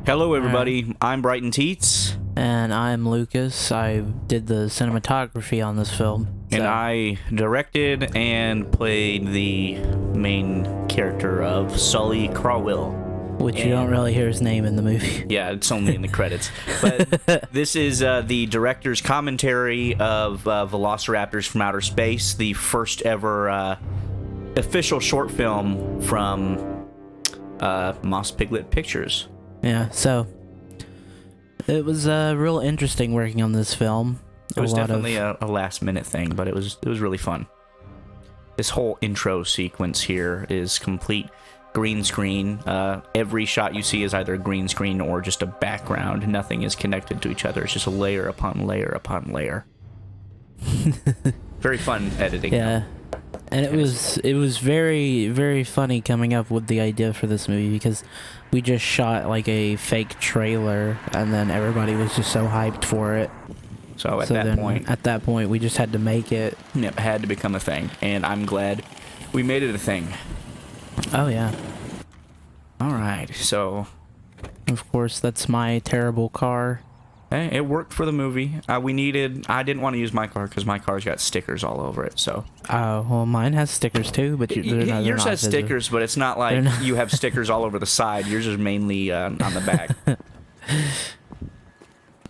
Hello, everybody. I'm Brighton Tietz. And I'm Lucas. I did the cinematography on this film. And I directed and played the main character of Sully Crawwill. Which you don't really hear his name in the movie. Yeah, it's only in the credits. But this is the director's commentary of Velociraptors from Outer Space, the first ever official short film from Moss Piglet Pictures. Yeah, so it was real interesting working on this film. It was definitely a last-minute thing, but it was really fun. This whole intro sequence here is complete green screen. Every shot you see is either a green screen or just a background. Nothing is connected to each other. It's just layer upon layer upon layer. Very fun editing. Yeah. And it was very, very funny coming up with the idea for this movie because we just shot like a fake trailer and then everybody was just so hyped for it. So at that point, we just had to make it. It had to become a thing, and I'm glad we made it a thing. Oh yeah. All right, so of course that's my terrible car. Hey, it worked for the movie. I didn't want to use my car because my car's got stickers all over it. So. Oh well, mine has stickers too, but yours has stickers, but it's not like you have stickers all over the side. Yours is mainly on the back.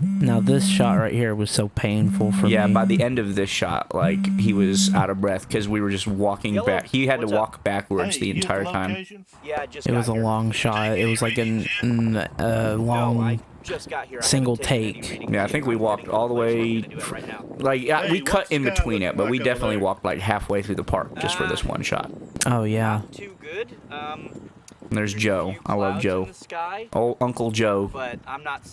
Now this shot right here was so painful for me. Yeah, by the end of this shot, like he was out of breath because we were just walking back. He had to walk backwards the entire time. Yeah, it was a long shot. It was like a long single take. Yeah, I think we walked all the way. Like we cut in between it, but we definitely walked like halfway through the park just for this one shot. Oh yeah. Too good. And there's Joe. I love Joe. Oh, Uncle Joe.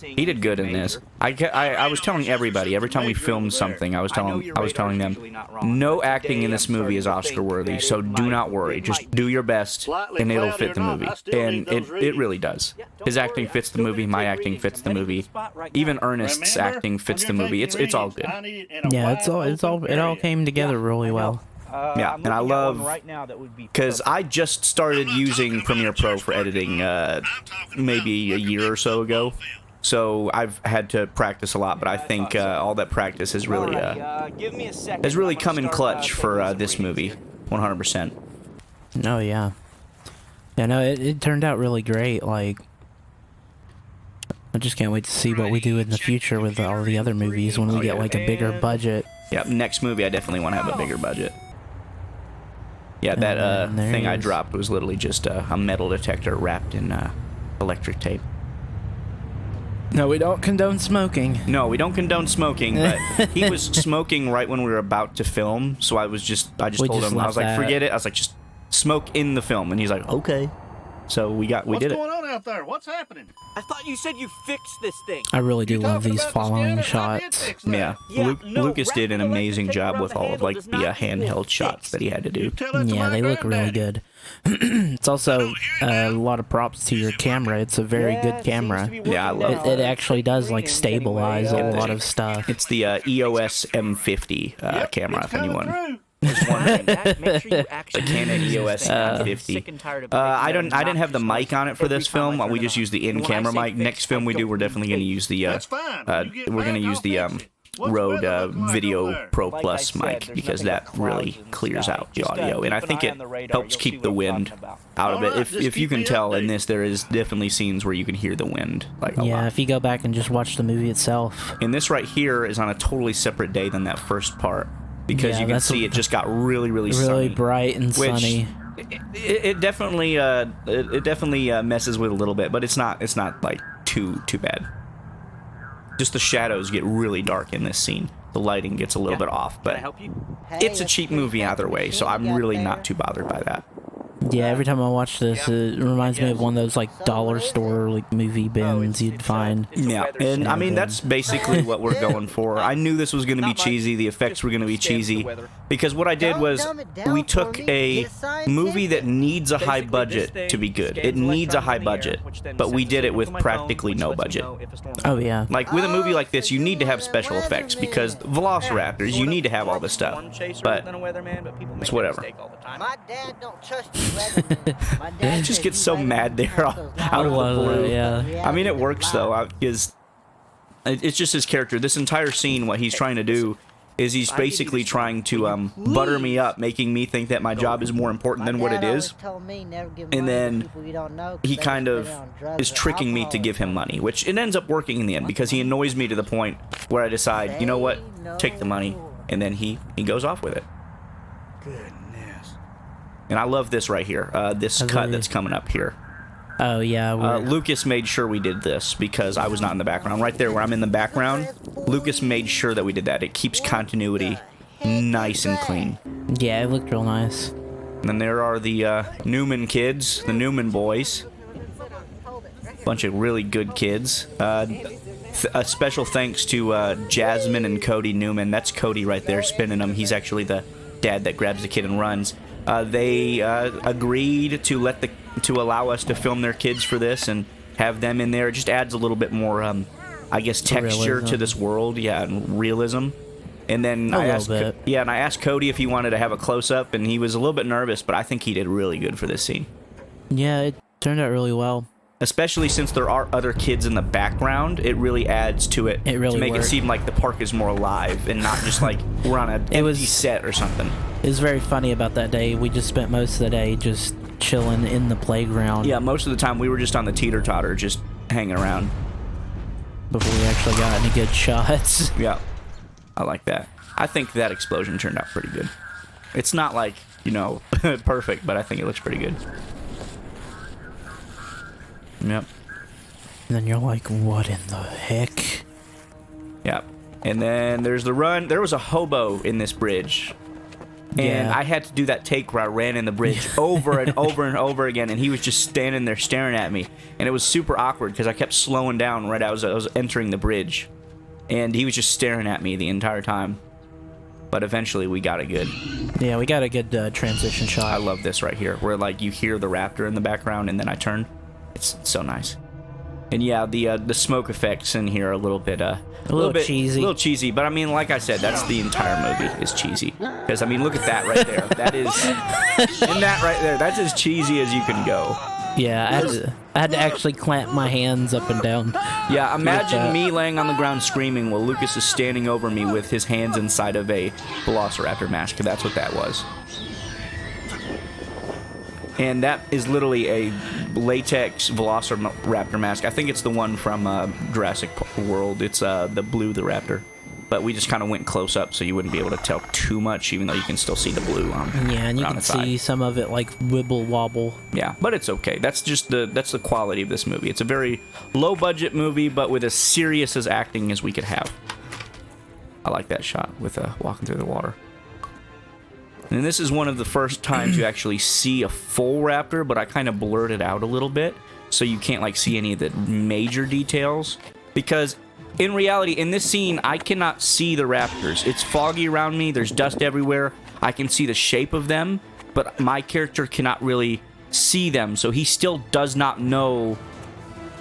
He did good in this. I was telling everybody every time we filmed something, I was telling them, no acting in this movie is Oscar worthy. So do not worry. Just do your best, and it'll fit the movie. And it really does. His acting fits the movie. My acting fits the movie. Even Ernest's acting fits the movie. It's all good. Yeah, it all came together really well. Yeah, and I love, because I just started using Premiere Pro for editing maybe a year or so ago, so I've had to practice a lot, but I think all that practice has really come in clutch for this movie, 100%. Oh, yeah. Yeah, no, it turned out really great, like, I just can't wait to see what we do in the future with all the other movies when we get, like, a bigger budget. Yeah, next movie I definitely want to have a bigger budget. Yeah, that thing I dropped was literally just a metal detector wrapped in electric tape. No, we don't condone smoking. No, we don't condone smoking, but he was smoking right when we were about to film, so I just told him, I was like, forget it. I was like, just smoke in the film, and he's like, okay. So we did it. What's going on out there? What's happening? I thought you said you fixed this thing. I really do love these following shots. Yeah, Lucas did an amazing job with all of like the handheld shots that he had to do. Yeah, they look really good. It's also a lot of props to your camera. It's a very good camera. Yeah, I love it. It actually does like stabilize a lot of stuff. It's the EOS M50 camera, if anyone. The Canon EOS M50. I didn't have the mic on it for this film. We just used the in-camera mic. Next film we do, we're definitely going to use the Rode Video Pro Plus mic because that really clears out the audio, and I think it helps keep the wind out of it. If you can tell in this, there is definitely scenes where you can hear the wind like a lot. Yeah, if you go back and just watch the movie itself. And this right here is on a totally separate day than that first part. Because you can see it just got really sunny. Really bright and sunny. It definitely messes with a little bit, but it's not like too bad. Just the shadows get really dark in this scene. The lighting gets a little bit off, but it's a cheap movie either way, so I'm really not too bothered by that. Yeah, every time I watch this, it reminds me of one of those like dollar store like movie bins you'd find. Yeah, and I mean that's basically what we're going for. I knew this was going to be cheesy. The effects were going to be cheesy because what I did was we took a movie that needs a high budget to be good. It needs a high budget, but we did it with practically no budget. Oh yeah. Like with a movie like this, you need to have special effects because Velociraptors, you need to have all this stuff. But it's whatever. My dad don't trust you He just gets so mad there out of the blue. Yeah. I mean, it works though, because it's just his character. This entire scene, what he's trying to do is he's basically trying to butter me up, making me think that my job is more important than what it is. And then he kind of is tricking me to give him money, which it ends up working in the end because he annoys me to the point where I decide, you know what, take the money, and then he goes off with it. Goodness. And I love this right here, this cut that's coming up here. Oh, yeah. Lucas made sure we did this because I was not in the background. Right there where I'm in the background, Lucas made sure that we did that. It keeps continuity nice and clean. Yeah, it looked real nice. And then there are the Newman kids, the Newman boys. Bunch of really good kids. A special thanks to Jasmine and Cody Newman. That's Cody right there spinning them. He's actually the dad that grabs the kid and runs. They agreed to allow us to film their kids for this and have them in there. It just adds a little bit more, I guess, texture to this world. Yeah, and realism. And then I asked Cody if he wanted to have a close-up, and he was a little bit nervous, but I think he did really good for this scene. Yeah, it turned out really well. Especially since there are other kids in the background, it really adds to it, to make it seem like the park is more alive and not just like we're on an empty set or something. It was very funny about that day. We just spent most of the day just chilling in the playground. Yeah, most of the time we were just on the teeter-totter, just hanging around. Before we actually got any good shots. Yeah, I like that. I think that explosion turned out pretty good. It's not like, you know, perfect, but I think it looks pretty good. Yep. And then you're like, what in the heck? Yep. And then there's the run. There was a hobo in this bridge. And I had to do that take where I ran in the bridge over and over and over again, and he was just standing there staring at me. And it was super awkward because I kept slowing down right as I was entering the bridge. And he was just staring at me the entire time. But eventually we got it good. Yeah, we got a good transition shot. I love this right here, where like you hear the raptor in the background and then I turn. It's so nice. And yeah, the smoke effects in here are a little bit cheesy. A little cheesy, but I mean, like I said, that's the entire movie is cheesy. Because I mean, look at that right there. That is, and that right there, that's as cheesy as you can go. Yeah, I had to actually clamp my hands up and down. Yeah, imagine me laying on the ground screaming while Lucas is standing over me with his hands inside of a Velociraptor mask. That's what that was. And that is literally a latex Velociraptor mask. I think it's the one from Jurassic World. It's the blue, the raptor. But we just kind of went close up so you wouldn't be able to tell too much, even though you can still see the blue on. Yeah, and you can see some of it like wibble wobble. Yeah, but it's okay. That's just the quality of this movie. It's a very low budget movie, but with as serious as acting as we could have. I like that shot with walking through the water. And this is one of the first times you actually see a full raptor, but I kind of blurred it out a little bit, so you can't like see any of the major details. Because in reality, in this scene, I cannot see the raptors. It's foggy around me, there's dust everywhere, I can see the shape of them, but my character cannot really see them, so he still does not know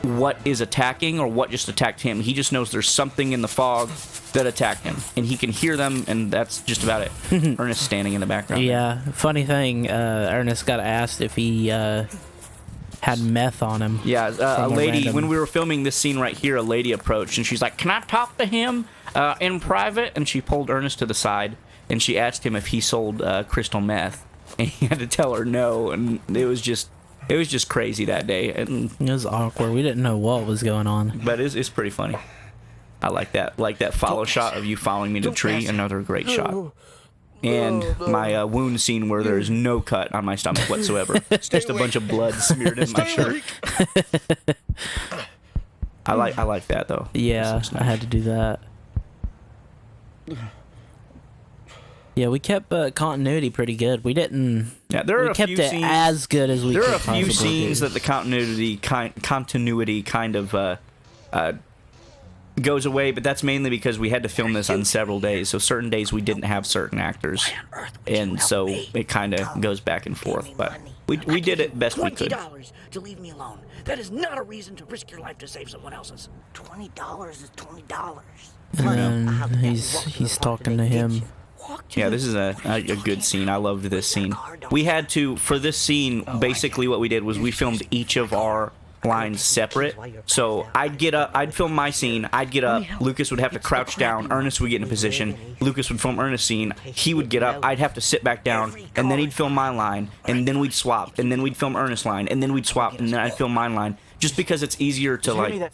what is attacking or what just attacked him. He just knows there's something in the fog that attacked him, and he can hear them, and that's just about it. Ernest standing in the background. Yeah, funny thing, Ernest got asked if he had meth on him. Yeah, a lady, when we were filming this scene right here, a lady approached, and she's like, "Can I talk to him in private?" And she pulled Ernest to the side, and she asked him if he sold crystal meth, and he had to tell her no, and it was just crazy that day. And it was awkward. We didn't know what was going on. But it's pretty funny. I like that follow shot of you following me to the tree. Another great shot. And my wound scene where there's no cut on my stomach whatsoever. It's just a bunch of blood smeared in my shirt. I like that though. Yeah, nice. I had to do that. Yeah, we kept continuity pretty good. We didn't. Yeah, we kept it as good as we could. There are a few scenes that the continuity kind of goes away, but that's mainly because we had to film this on several days. So certain days we didn't have certain actors, and so it kind of goes back and forth. But we did it best we could. $20 to leave me alone. That is not a reason to risk your life to save someone else's. $20 is $20. And then he's talking to him. Yeah, this is a good scene. I loved this scene. We had to, for this scene, basically what we did was we filmed each of our lines separate. So I'd get up, I'd film my scene, I'd get up, Lucas would have to crouch down, Ernest would get in position, Lucas would film Ernest's scene, he would get up, I'd have to sit back down, and then he'd film my line, and then we'd swap, and then we'd film Ernest's line, and then we'd swap, and then I'd film my line. Just because it's easier to like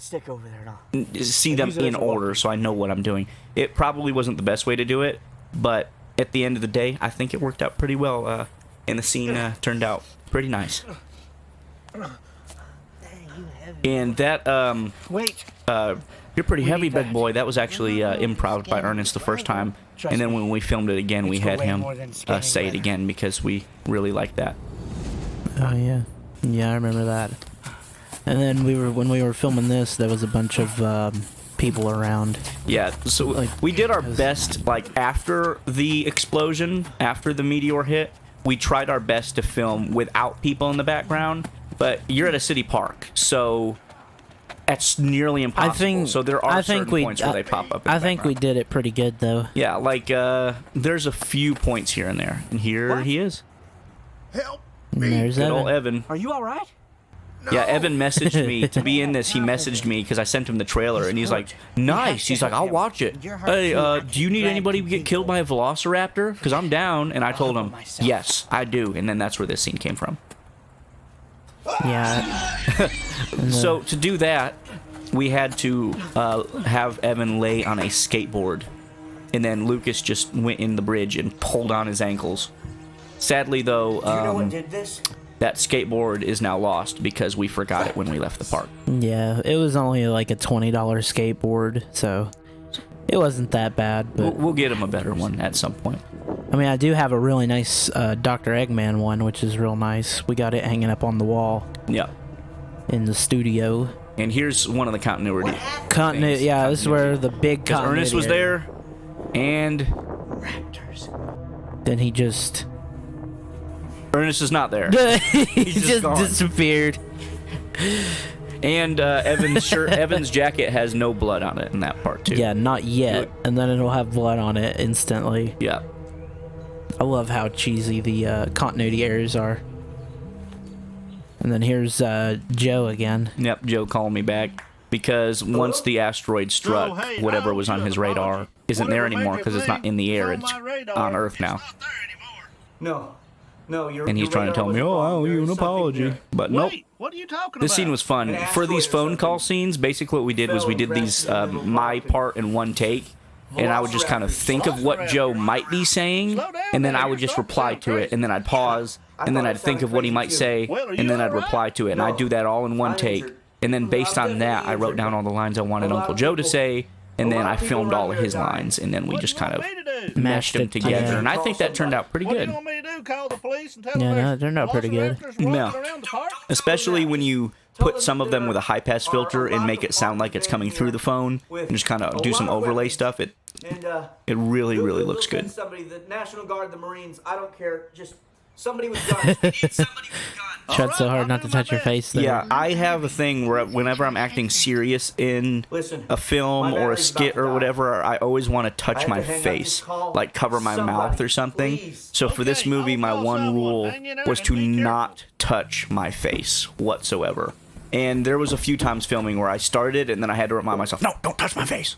see them in order, so I know what I'm doing. It probably wasn't the best way to do it, but at the end of the day, I think it worked out pretty well, and the scene turned out pretty nice. And that, you're pretty heavy, big boy. That was actually improv by Ernest the first time, and then when we filmed it again, we had him say it again because we really liked that. Oh yeah, yeah, I remember that. And then when we were filming this, there was a bunch of people around. Yeah, so like, we did our best. Like after the explosion, after the meteor hit, we tried our best to film without people in the background. But you're at a city park, so that's nearly impossible. So there are certain points where they pop up. I think we did it pretty good, though. Yeah, like there's a few points here and there, and here he is. Help And me. there's Good Evan. old Evan. Are you all right? Yeah, Evan messaged me to be in this. He messaged me because I sent him the trailer, and he's like, "Nice." He's like, "I'll watch it." Hey, do you need anybody to get killed by a Velociraptor? Because I'm down. And I told him, "Yes, I do." And then that's where this scene came from. Yeah. So to do that, we had to have Evan lay on a skateboard, and then Lucas just went in the bridge and pulled on his ankles. Sadly, though, that skateboard is now lost because we forgot it when we left the park. Yeah, it was only like a $20 skateboard, so it wasn't that bad. But We'll get him a better one at some point. I mean, I do have a really nice Dr. Eggman one, which is real nice. We got it hanging up on the wall Yeah. in the studio. And here's one of the continuity. Continuity, yeah, this is where the big Because continuity. Ernest was there, and Then he just Ernest is not there. he just just gone. disappeared. And Evan's shirt, Evan's jacket has no blood on it in that part too. Yeah, not yet. And then it'll have blood on it instantly. Yeah. I love how cheesy the continuity errors are. And then here's Joe again. Yep, Joe called me back because once the asteroid struck, whatever was on his radar isn't there anymore because it's not in the air. It's on Earth now. No, you're. And he's trying to tell me, "Oh, I owe you an apology." But nope. What are you talking about? This scene was fun. For these phone call scenes, basically what we did was we did these my part in one take, and I would just kind of think of what Joe might be saying, and then I would just reply to it, and then I'd pause, and then I'd think of what he might say, and then I'd reply to it, and I'd do that all in one take. And then based on that, I wrote down all the lines I wanted Uncle Joe to say, and then I filmed all of his lines, and then we just kind of mashed them together, and I think that turned out pretty good. Yeah, no, it turned out pretty good. Yeah. Especially when you put some of them with a high-pass filter and make it sound like it's coming through the phone, and just kind of do some overlay stuff. It really, really looks good. Somebody, the National Guard, the Marines, I don't care. Just somebody with guns. Tried so hard not to touch your face there. Yeah, I have a thing where whenever I'm acting serious in a film or a skit or whatever, I always want to touch my face, like cover my mouth or something. So for this movie, my one rule was to not touch my face whatsoever. And there was a few times filming where I started and then I had to remind myself, "No, don't touch my face."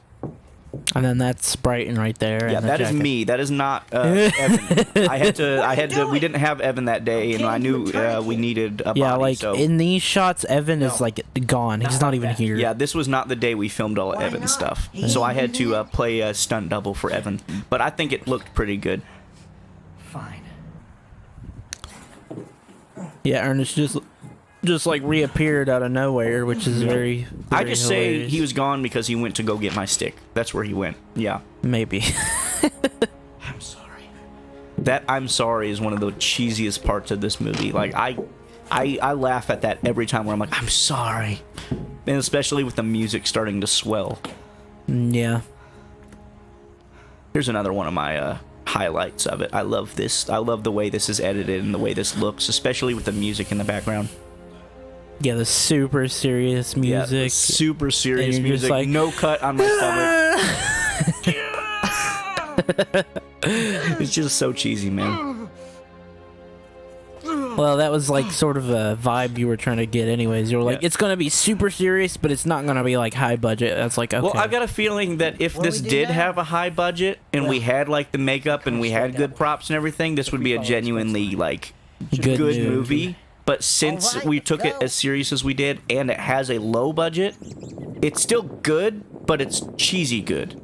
And then that's Brighton right there. Yeah, and the that is jacket. me. That is not Evan. I had to. We didn't have Evan that day, and I knew we needed a body. Yeah, like so. in these shots, Evan is like gone. He's not even here. Yeah, this was not the day we filmed all Evan's stuff, so I had to play a stunt double for Evan. But I think it looked pretty good. Fine. Yeah, Ernest just like reappeared out of nowhere, which is very I just say hilarious. he was gone because he went to go get my stick. That's where he went. Yeah. Maybe. I'm sorry. That "I'm sorry" is one of the cheesiest parts of this movie. Like I laugh at that every time where I'm like, "I'm sorry," and especially with the music starting to swell. Yeah. Here's another one of my highlights of it. I love this. I love the way this is edited and the way this looks, especially with the music in the background. Yeah, the super serious music. Yeah, super serious And you're just music. like, No cut on my stomach. It's just so cheesy, man. Well, that was like sort of a vibe you were trying to get anyways. You were like, Yeah. it's gonna be super serious, but it's not gonna be like high budget. That's like, okay. Well, I've got a feeling that if this we do did that? have a high budget and we had like the makeup and we had good props and everything, this would be a genuinely like Good good movie. movie. But since Alright, we let's took it go. as serious as we did and it has a low budget, it's still good, but it's cheesy good.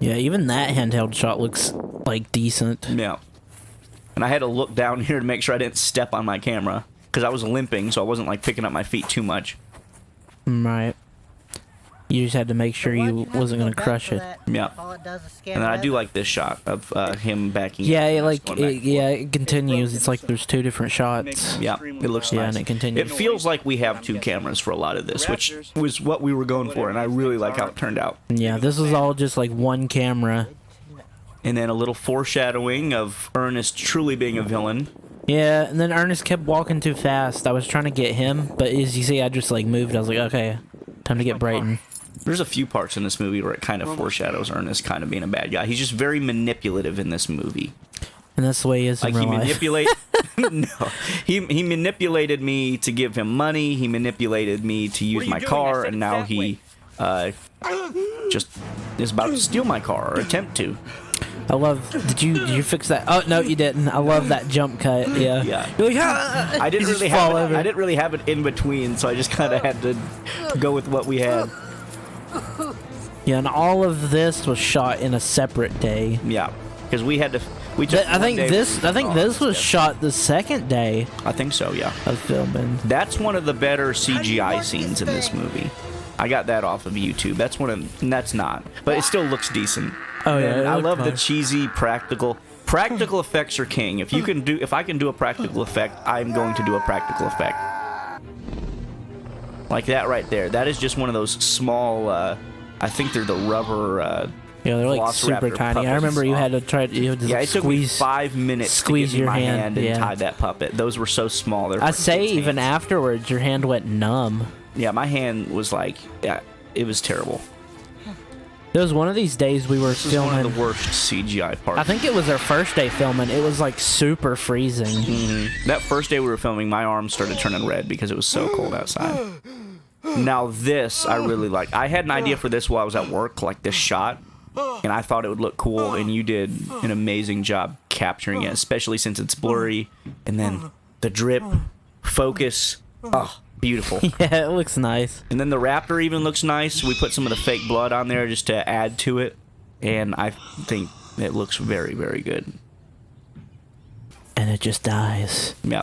Yeah, even that handheld shot looks like decent. Yeah. And I had to look down here to make sure I didn't step on my camera because I was limping, so I wasn't like picking up my feet too much. Right. You just had to make sure you wasn't gonna crush it. Yeah. And then I do like this shot of him backing. Yeah, up it, and like going back and forth. it continues. It's like there's two different shots. Yeah, it looks Yeah, nice. and it continues. It feels like we have two cameras for a lot of this, which was what we were going for, and I really like how it turned out. Yeah, this is all just like one camera. And then a little foreshadowing of Ernest truly being a villain. Yeah, and then Ernest kept walking too fast. I was trying to get him, but as you see, I just like moved. I was like, okay, time to get Brighton. There's a few parts in this movie where it kind of foreshadows Ernest kind of being a bad guy. He's just very manipulative in this movie. And that's the way he is in Like real he life. manipulate no. He manipulated me to give him money, he manipulated me to use my car, and now he just is about to steal my car or attempt to. I love. Did you fix that? Oh no, you didn't. I love that jump cut. Yeah. Yeah. You're like, "Ah!" I didn't You just really fall have it, over. I didn't really have it in between, so I just kind of had to go with what we had. Yeah, and all of this was shot in a separate day. Yeah, because we had to. We took I think one day this. to I think all this was stuff. shot the second day I think so. Yeah, of filming. that's one of the better CGI scenes in this movie. I got that off of YouTube. That's one of. And that's not, but it still looks decent. Oh yeah, And it I looked love the nice. cheesy practical. Practical effects are king. If I can do a practical effect, I'm going to do a practical effect. Like that right there. That is just one of those small. I think they're the rubber. Yeah, they're like super Velociraptor tiny. I puppets. remember you had to try. You had to Yeah, it took me squeeze. 5 minutes squeeze to get in your my hand, and yeah. tie that puppet. Those were so small. They're I for say kids' even hands. afterwards, your hand went numb. Yeah, my hand was like, yeah, it was terrible. There was one of these days we were This is one filming. of the worst CGI parts. I think it was our first day filming. It was like super freezing. That first day we were filming, my arms started turning red because it was so cold outside. Now this, I really like. I had an idea for this while I was at work, like this shot, and I thought it would look cool, and you did an amazing job capturing it, especially since it's blurry, and then the drip, focus, oh, beautiful. Yeah, it looks nice. And then the raptor even looks nice. We put some of the fake blood on there just to add to it, and I think it looks very, very good. And it just dies. Yeah.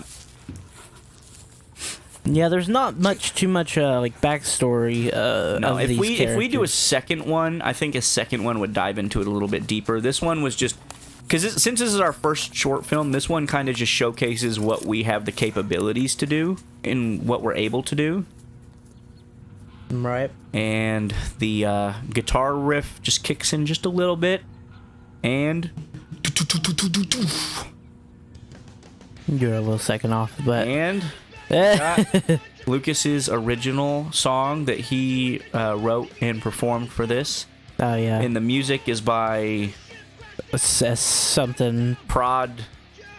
Yeah, there's not too much like backstory No, of if these we do a characters. second one, I think a second one would dive into it a little bit deeper. This one was just because since this is our first short film, this one kind of just showcases what we have the capabilities to do and what we're able to do. Right. And the guitar riff just kicks in just a little bit, and You're a little second off, but and Lucas's original song that he wrote and performed for this. oh yeah, And the music is by something Prod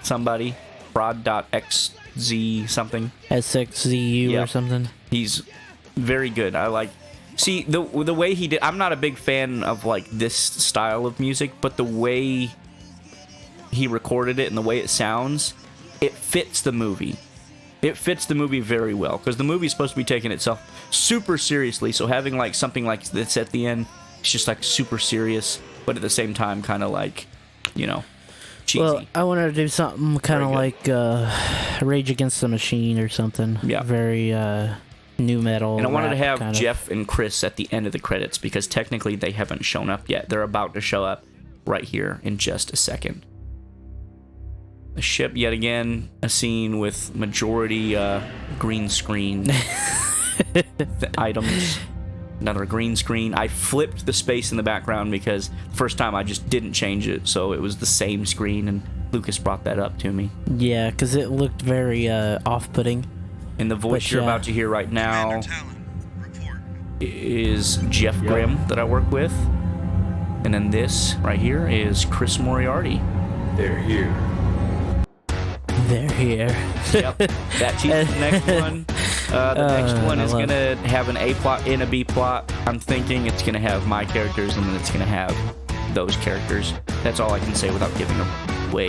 somebody. Prod.xz something. S6ZU Yeah. or something. He's very good. I like. See, the way he did. I'm not a big fan of like this style of music, but the way he recorded it and the way it sounds, it fits the movie. It fits the movie very well because the movie's supposed to be taking itself super seriously. So having like something like this at the end, it's just like super serious, but at the same time, kind of like, you know, cheesy. Well, I wanted to do something kind of Very like Rage Against the Machine or something. Yeah. Very new metal. And I wanted to rap have kind of. Jeff and Chris at the end of the credits because technically they haven't shown up yet. They're about to show up right here in just a second. The ship, yet again, a scene with majority green screen items. Another green screen. I flipped the space in the background because the first time I just didn't change it, so it was the same screen, and Lucas brought that up to me. Yeah, because it looked very off-putting. And the voice But, you're yeah. about to hear right now Talon, report. is Jeff Grimm that I work with. And then this right here is Chris Moriarty. They're here. They're here. Yep. That teases the next one. The next one is going to have an A plot and a B plot. I'm thinking it's going to have my characters and then it's going to have those characters. That's all I can say without giving away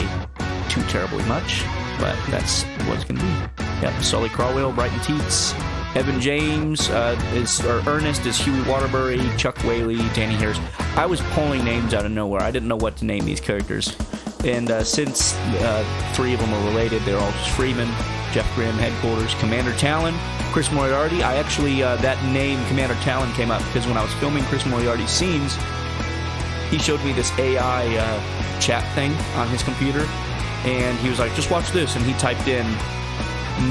too terribly much. But that's what it's going to be. Yep. Sully Crawwell, Brighton Tietz, Evan James, Ernest is Huey Waterbury, Chuck Whaley, Danny Harris. I was pulling names out of nowhere. I didn't know what to name these characters. And since 3 of them are related, they're all just Freeman, Jeff Grimm, Headquarters, Commander Talon, Chris Moriarty. I actually, that name, Commander Talon, came up because when I was filming Chris Moriarty's scenes, he showed me this AI chat thing on his computer. And he was like, just watch this. And he typed in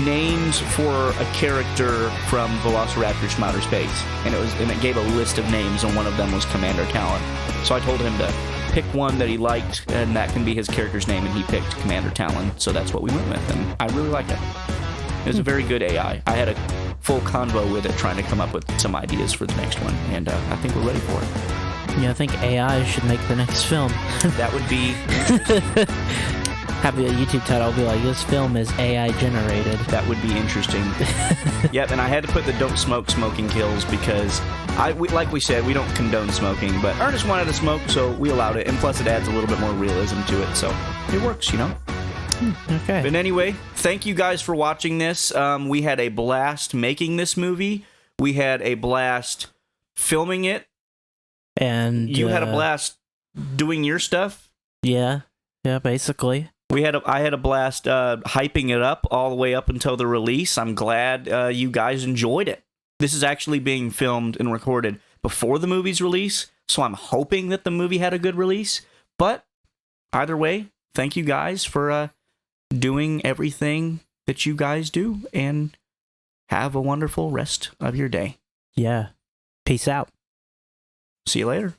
names for a character from Velociraptors from Outer Space. And it gave a list of names, and one of them was Commander Talon. So I told him to pick one that he liked, and that can be his character's name, and he picked Commander Talon, so that's what we went with, and I really like it. It was a very good AI. I had a full convo with it, trying to come up with some ideas for the next one, and I think we're ready for it. Yeah, I think AI should make the next film. That would be interesting. Have a YouTube title be like, this film is AI generated. That would be interesting. Yep, and I had to put the don't smoke, smoking kills, because like we said, we don't condone smoking, but Ernest wanted to smoke, so we allowed it, and plus it adds a little bit more realism to it, so it works, you know? Okay. But anyway, thank you guys for watching this. We had a blast making this movie. We had a blast filming it. And you had a blast doing your stuff. Yeah, basically. I had a blast hyping it up all the way up until the release. I'm glad you guys enjoyed it. This is actually being filmed and recorded before the movie's release, so I'm hoping that the movie had a good release. But either way, thank you guys for doing everything that you guys do, and have a wonderful rest of your day. Yeah. Peace out. See you later.